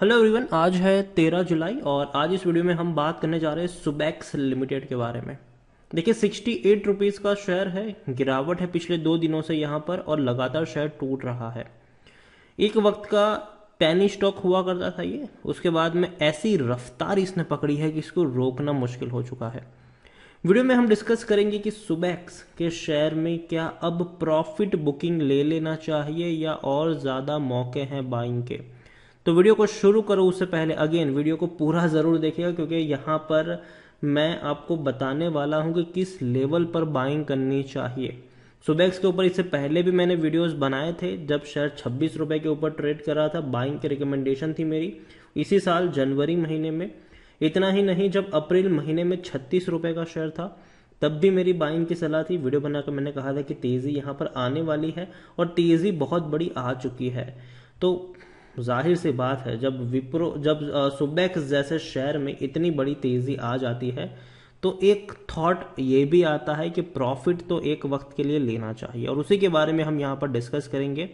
Hello everyone, आज है 13 जुलाई और आज इस वीडियो में हम बात करने जा रहे हैं सुबेक्स लिमिटेड के बारे में। देखिए 68 रुपीज़ का शेयर है, गिरावट है पिछले 2 दिनों से यहाँ पर और लगातार शेयर टूट रहा है। एक वक्त का पैनी स्टॉक हुआ करता था ये, उसके बाद में ऐसी रफ्तार इसने पकड़ी है कि इसको रोकना मुश्किल हो चुका है। वीडियो में हम डिस्कस करेंगे कि सुबेक्स के शेयर में क्या अब प्रॉफिट बुकिंग ले लेना चाहिए या और ज़्यादा मौके हैं बाइंग के। तो वीडियो को शुरू करो उससे पहले अगेन वीडियो को पूरा ज़रूर देखिएगा, क्योंकि यहाँ पर मैं आपको बताने वाला हूँ कि किस लेवल पर बाइंग करनी चाहिए। सुबेक्स के ऊपर इससे पहले भी मैंने वीडियोस बनाए थे, जब शेयर 26 रुपए के ऊपर ट्रेड कर रहा था। बाइंग की रिकमेंडेशन थी मेरी इसी साल जनवरी महीने में। इतना ही नहीं, जब अप्रैल महीने में 36 रुपए का शेयर था तब भी मेरी बाइंग की सलाह थी। वीडियो बनाकर मैंने कहा था कि तेज़ी यहाँ पर आने वाली है और तेज़ी बहुत बड़ी आ चुकी है। तो जाहिर सी बात है, जब सुबेक्स जैसे शेयर में इतनी बड़ी तेजी आ जाती है तो एक थॉट ये भी आता है कि प्रॉफिट तो एक वक्त के लिए लेना चाहिए, और उसी के बारे में हम यहाँ पर डिस्कस करेंगे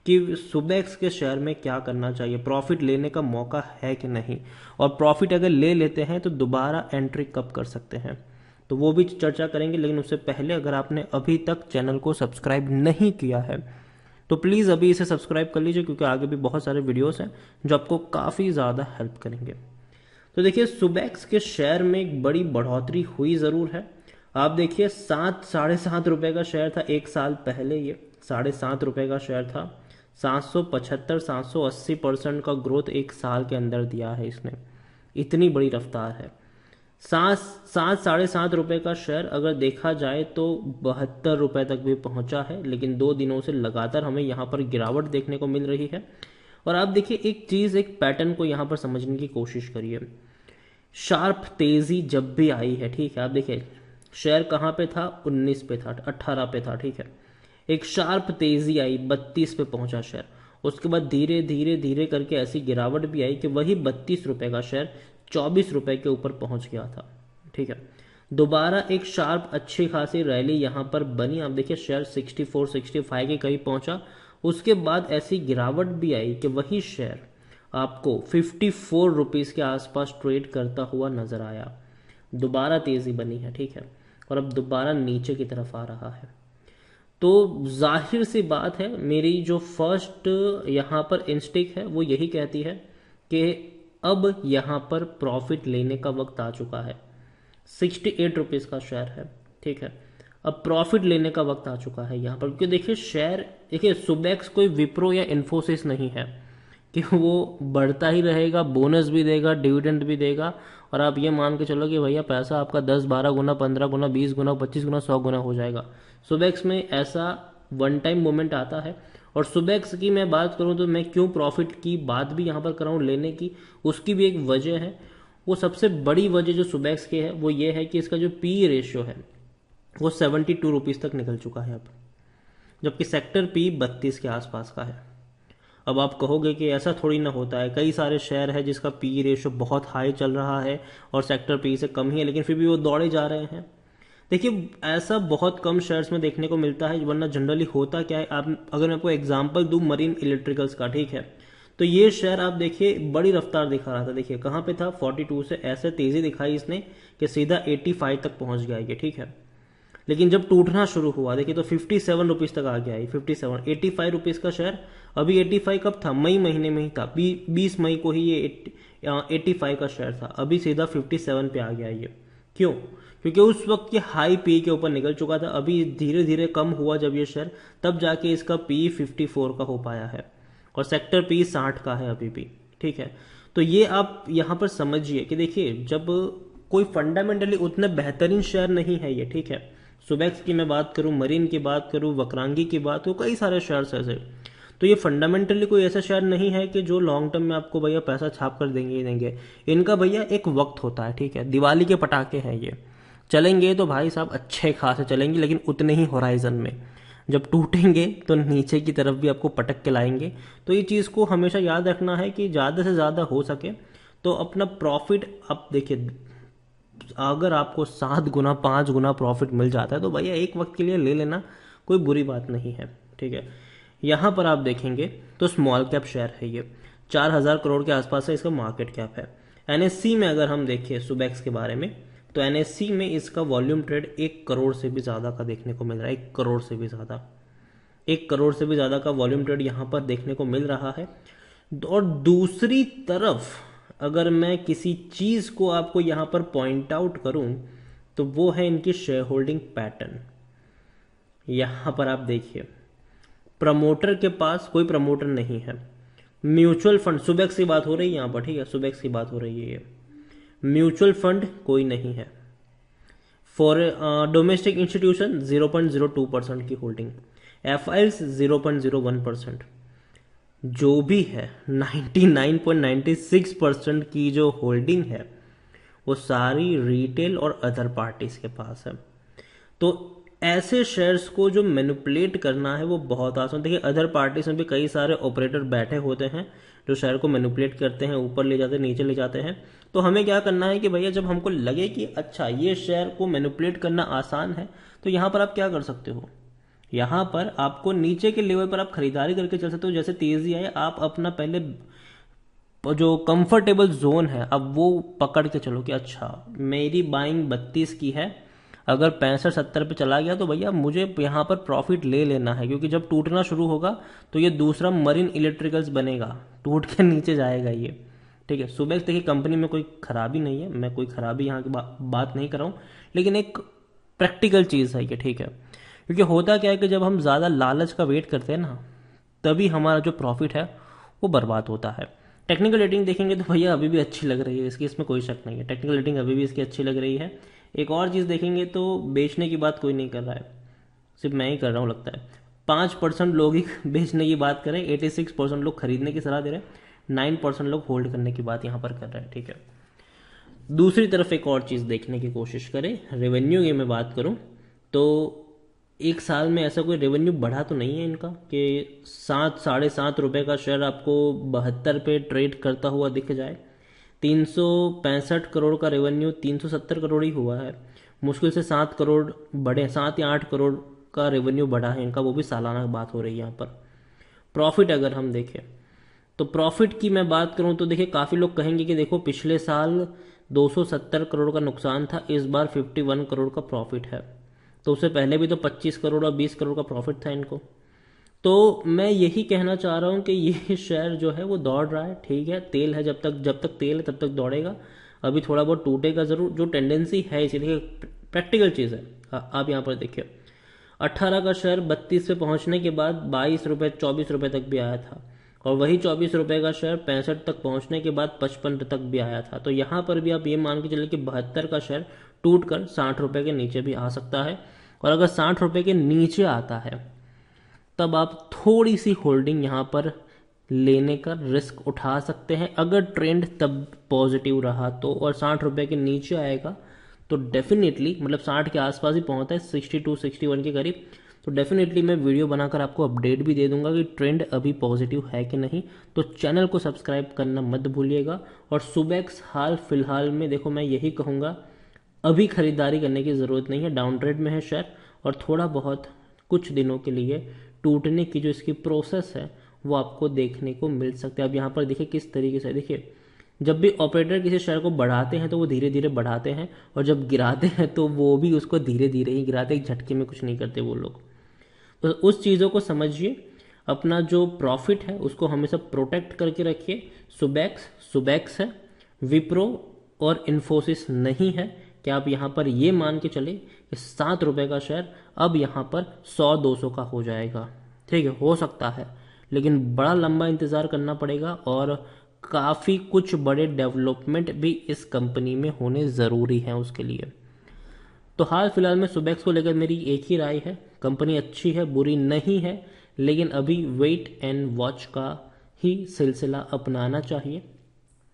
कि सुबेक्स के शेयर में क्या करना चाहिए, प्रॉफिट लेने का मौका है कि नहीं, और प्रॉफिट अगर ले लेते हैं तो दोबारा एंट्री कब कर सकते हैं, तो वो भी चर्चा करेंगे। लेकिन उससे पहले अगर आपने अभी तक चैनल को सब्सक्राइब नहीं किया है तो प्लीज़ अभी इसे सब्सक्राइब कर लीजिए, क्योंकि आगे भी बहुत सारे वीडियोस हैं जो आपको काफ़ी ज़्यादा हेल्प करेंगे। तो देखिए सुबेक्स के शेयर में एक बड़ी बढ़ोतरी हुई ज़रूर है। आप देखिए 7-7.5 रुपये का शेयर था एक साल पहले, ये 7.5 रुपये का शेयर था। 775-780% का ग्रोथ एक साल के अंदर दिया है इसने, इतनी बड़ी रफ्तार है। 7-7.5 रुपये का शेयर अगर देखा जाए तो 72 रुपये तक भी पहुंचा है, लेकिन 2 दिनों से लगातार हमें यहाँ पर गिरावट देखने को मिल रही है। और आप देखिए एक चीज़, एक पैटर्न को यहाँ पर समझने की कोशिश करिए। शार्प तेज़ी जब भी आई है, ठीक है, आप देखिए शेयर कहाँ पे था, 19 पे था, 18 पे था, ठीक है। एक शार्प तेज़ी आई, 32 पे पहुंचा शेयर। उसके बाद धीरे धीरे धीरे करके ऐसी गिरावट भी आई कि वही 32 रुपये का शेयर 24 रुपये के ऊपर पहुंच गया था, ठीक है। दोबारा एक शार्प अच्छी खासी रैली यहाँ पर बनी, आप देखिए शेयर 64-65 के करीब पहुंचा। उसके बाद ऐसी गिरावट भी आई कि वही शेयर आपको 54 रुपीज़ के आसपास ट्रेड करता हुआ नजर आया। दोबारा तेज़ी बनी है, ठीक है, और अब दोबारा नीचे की तरफ आ रहा है। तो जाहिर सी बात है, मेरी जो फर्स्ट यहाँ पर इंस्टिक है वो यही कहती है कि अब यहाँ पर प्रॉफिट लेने का वक्त आ चुका है। 68 रुपीज़ का शेयर है, ठीक है, अब प्रॉफिट लेने का वक्त आ चुका है यहाँ पर। क्योंकि देखिए शेयर, देखिए सुबेक्स कोई विप्रो या इन्फोसिस नहीं है कि वो बढ़ता ही रहेगा, बोनस भी देगा, डिविडेंड भी देगा, और आप ये मान के चलो कि भैया पैसा आपका 10-12 गुना, 15 गुना, 20 गुना, 25 गुना, 100 गुना हो जाएगा। सुबेक्स में ऐसा वन टाइम मोमेंट आता है। और सुबेक्स की मैं बात करूं तो मैं क्यों प्रॉफिट की बात भी यहाँ पर कर रहा हूँ लेने की, उसकी भी एक वजह है। वो सबसे बड़ी वजह जो सुबेक्स की है वो ये है कि इसका जो पी रेशियो है वो 72 रुपीज़ तक निकल चुका है अब, जबकि सेक्टर पी 32 के आसपास का है। अब आप कहोगे कि ऐसा थोड़ी ना होता है, कई सारे शेयर है जिसका पी रेशियो बहुत हाई चल रहा है और सेक्टर पी से कम ही है, लेकिन फिर भी वो दौड़े जा रहे हैं। देखिए ऐसा बहुत कम शेयर्स में देखने को मिलता है, वरना जनरली होता क्या है, आप अगर मैं आपको एग्जांपल दूं मरीन इलेक्ट्रिकल्स का, ठीक है, तो ये शेयर आप देखिए बड़ी रफ्तार दिखा रहा था। देखिए कहाँ पे था, 42 से ऐसे तेजी दिखाई इसने कि सीधा 85 तक पहुंच गया ये, ठीक है। लेकिन जब टूटना शुरू हुआ देखिए तो 57 रुपीज़ तक आ गया, 57, 85 रुपीज़ का शेयर। अभी 85 कब था, मई महीने में ही था, 20 मई को ही ये 85 का शेयर था, अभी सीधा 57 पे आ गया ये। क्यों? क्योंकि उस वक्त ये हाई पी के ऊपर निकल चुका था। अभी धीरे धीरे कम हुआ जब ये शेयर, तब जाके इसका पी 54 का हो पाया है, और सेक्टर पी 60 का है अभी भी, ठीक है। तो ये आप यहाँ पर समझिए कि देखिए जब कोई फंडामेंटली उतने बेहतरीन शेयर नहीं है ये, ठीक है। सुबेक्स की मैं बात करूं, मरीन की बात करूं, वक्रांगी की बात करूं, कई सारे शेयर्स ऐसे, तो ये फंडामेंटली कोई ऐसा शेयर नहीं है कि जो लॉन्ग टर्म में आपको भैया पैसा छाप कर देंगे ही देंगे। इनका भैया एक वक्त होता है, ठीक है, दिवाली के पटाखे हैं ये, चलेंगे तो भाई साहब अच्छे खासे चलेंगे, लेकिन उतने ही होराइजन में। जब टूटेंगे तो नीचे की तरफ भी आपको पटक के लाएंगे। तो ये चीज़ को हमेशा याद रखना है कि ज़्यादा से ज़्यादा हो सके तो अपना प्रॉफिट, आप देखिए अगर आपको 7 गुना 5 गुना प्रॉफिट मिल जाता है तो भैया एक वक्त के लिए ले लेना, कोई बुरी बात नहीं है, ठीक है। यहाँ पर आप देखेंगे तो स्मॉल कैप शेयर है ये, 4,000 करोड़ के आसपास है इसका मार्केट कैप है। एनएससी में अगर हम देखें सुबेक्स के बारे में, तो एनएससी में इसका वॉल्यूम ट्रेड 1 करोड़ से भी ज़्यादा का देखने को मिल रहा है। 1 करोड़ से भी ज़्यादा, 1 करोड़ से भी ज़्यादा का वॉल्यूम ट्रेड यहाँ पर देखने को मिल रहा है। और दूसरी तरफ अगर मैं किसी चीज़ को आपको यहाँ पर पॉइंट आउट करूँ तो वो है इनकी शेयर होल्डिंग पैटर्न। यहाँ पर आप देखिए, प्रमोटर के पास कोई प्रमोटर नहीं है। म्यूचुअल फंड, सुबेक्स की बात हो रही है यहाँ पर, ठीक है, सुबेक्स की बात हो रही है। ये म्यूचुअल फंड कोई नहीं है। फॉर डोमेस्टिक इंस्टीट्यूशन 0.02% की होल्डिंग, एफआईएल्स 0.01%, जो भी है 99.96% की जो होल्डिंग है वो सारी रिटेल और अदर पार्टीज के पास है। तो ऐसे शेयर्स को जो मैनिपुलेट करना है वो बहुत आसान। देखिए, अदर पार्टीज में भी कई सारे ऑपरेटर बैठे होते हैं जो शेयर को मैनिपुलेट करते हैं, ऊपर ले जाते हैं, नीचे ले जाते हैं। तो हमें क्या करना है कि भैया जब हमको लगे कि अच्छा ये शेयर को मैनिपुलेट करना आसान है, तो यहाँ पर आप क्या कर सकते हो, यहाँ पर आपको नीचे के लेवल पर आप खरीदारी करके चल सकते हो। जैसे तेजी आए, आप अपना पहले जो कंफर्टेबल जोन है अब वो पकड़ के चलो कि अच्छा मेरी बाइंग 32 की है, अगर 65-70 पे चला गया तो भैया मुझे यहाँ पर प्रॉफिट ले लेना है, क्योंकि जब टूटना शुरू होगा तो ये दूसरा मरीन इलेक्ट्रिकल्स बनेगा, टूट के नीचे जाएगा ये, ठीक है। सुबेक्स देखिए कंपनी में कोई खराबी नहीं है, मैं कोई खराबी यहाँ की बात नहीं कर रहा हूँ, लेकिन एक प्रैक्टिकल चीज़ है ये, ठीक है। क्योंकि होता क्या है कि जब हम ज़्यादा लालच का वेट करते हैं ना, तभी हमारा जो प्रॉफिट है वो बर्बाद होता है। टेक्निकल रेटिंग देखेंगे तो भैया अभी भी अच्छी लग रही है इसकी, इसमें कोई शक नहीं है, टेक्निकल रेटिंग अभी भी इसकी अच्छी लग रही है। एक और चीज़ देखेंगे तो बेचने की बात कोई नहीं कर रहा है, सिर्फ मैं ही कर रहा हूँ लगता है। 5% लोग ही बेचने की बात करें, 86% लोग खरीदने की सलाह दे रहे हैं, 9% लोग होल्ड करने की बात यहाँ पर कर रहे हैं, ठीक है। दूसरी तरफ एक और चीज़ देखने की कोशिश करें, रेवेन्यू की मैं बात करूँ तो एक साल में ऐसा कोई रेवेन्यू बढ़ा तो नहीं है इनका कि 7-7.5 रुपये का शेयर आपको 72 पे ट्रेड करता हुआ दिख जाए। 365 करोड़ का रेवेन्यू 370 करोड़ ही हुआ है, मुश्किल से 7 करोड़ बढ़े, 7 या 8 करोड़ का रेवेन्यू बढ़ा है इनका, वो भी सालाना बात हो रही है यहाँ पर। प्रॉफिट अगर हम देखें तो प्रॉफिट की मैं बात करूँ तो देखिए काफ़ी लोग कहेंगे कि देखो पिछले साल 270 करोड़ का नुकसान था, इस बार 51 करोड़ का प्रॉफिट है, तो उससे पहले भी तो 25 करोड़ और 20 करोड़ का प्रॉफिट था इनको। तो मैं यही कहना चाह रहा हूँ कि ये शेयर जो है वो दौड़ रहा है, ठीक है, तेल है, जब तक तेल है तब तक दौड़ेगा, अभी थोड़ा बहुत टूटेगा जरूर, जो टेंडेंसी है इसीलिए प्रैक्टिकल चीज़ है। आप यहाँ पर देखिए 18 का शेयर 32 पे पहुँचने के बाद 22 रुपये 24 रुपये तक भी आया था, और वही 24 रुपये का शेयर 65 तक पहुँचने के बाद 55 तक भी आया था। तो यहाँ पर भी आप ये मान के चलिए कि 72 का शेयर टूट कर 60 रुपये के नीचे भी आ सकता है, और अगर 60 रुपये के नीचे आता है तब आप थोड़ी सी होल्डिंग यहाँ पर लेने का रिस्क उठा सकते हैं, अगर ट्रेंड तब पॉजिटिव रहा तो। और 60 रुपये के नीचे आएगा तो डेफिनेटली, मतलब 60 के आसपास ही पहुंचता है, 62-61 के करीब, तो डेफिनेटली मैं वीडियो बनाकर आपको अपडेट भी दे दूंगा कि ट्रेंड अभी पॉजिटिव है कि नहीं। तो चैनल को सब्सक्राइब करना मत भूलिएगा। और सुबेक्स हाल फिलहाल में देखो मैं यही कहूँगा, अभी खरीदारी करने की ज़रूरत नहीं है, डाउन ट्रेड में है शेयर, और थोड़ा बहुत कुछ दिनों के लिए टूटने की जो इसकी प्रोसेस है वो आपको देखने को मिल सकता है। अब यहाँ पर देखिए किस तरीके से, देखिए जब भी ऑपरेटर किसी शेयर को बढ़ाते हैं तो वो धीरे धीरे बढ़ाते हैं, और जब गिराते हैं तो वो भी उसको धीरे धीरे ही गिराते, एक झटके में कुछ नहीं करते वो लोग। तो उस चीज़ों को समझिए, अपना जो प्रॉफिट है उसको हमेशा प्रोटेक्ट करके रखिए। सुबेक्स है, विप्रो और इन्फोसिस नहीं है कि आप यहाँ पर ये मान के चले कि 7 रुपये का शेयर अब यहाँ पर 100-200 का हो जाएगा, ठीक है, हो सकता है, लेकिन बड़ा लंबा इंतज़ार करना पड़ेगा, और काफ़ी कुछ बड़े डेवलपमेंट भी इस कंपनी में होने ज़रूरी हैं उसके लिए। तो हाल फिलहाल में सुबेक्स को लेकर मेरी एक ही राय है, कंपनी अच्छी है, बुरी नहीं है, लेकिन अभी वेट एंड वॉच का ही सिलसिला अपनाना चाहिए,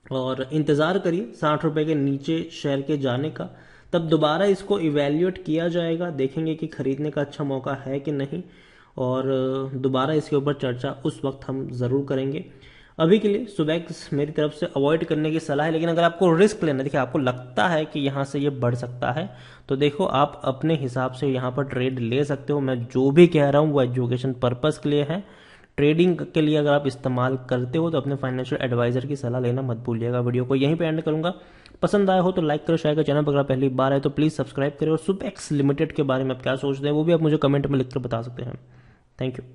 और इंतज़ार करिए 60 रुपये के नीचे शेयर के जाने का, तब दोबारा इसको इवैल्यूएट किया जाएगा, देखेंगे कि खरीदने का अच्छा मौका है कि नहीं, और दोबारा इसके ऊपर चर्चा उस वक्त हम ज़रूर करेंगे। अभी के लिए सुबेक्स मेरी तरफ से अवॉइड करने की सलाह है, लेकिन अगर आपको रिस्क लेना, देखिए आपको लगता है कि यहाँ से ये बढ़ सकता है, तो देखो आप अपने हिसाब से यहाँ पर ट्रेड ले सकते हो। मैं जो भी कह रहा हूँ वो एजुकेशन पर्पज़ के लिए है, ट्रेडिंग के लिए अगर आप इस्तेमाल करते हो तो अपने फाइनेंशियल एडवाइजर की सलाह लेना मत भूलिएगा। वीडियो को यहीं पे एंड करूंगा। पसंद आया हो तो लाइक करो, शेयर करो। चैनल पर अगर पहली बार आए तो प्लीज़ सब्सक्राइब करें। और सुबेक्स लिमिटेड के बारे में आप क्या सोचते हैं वो भी आप मुझे कमेंट में लिख कर बता सकते हैं। Thank you.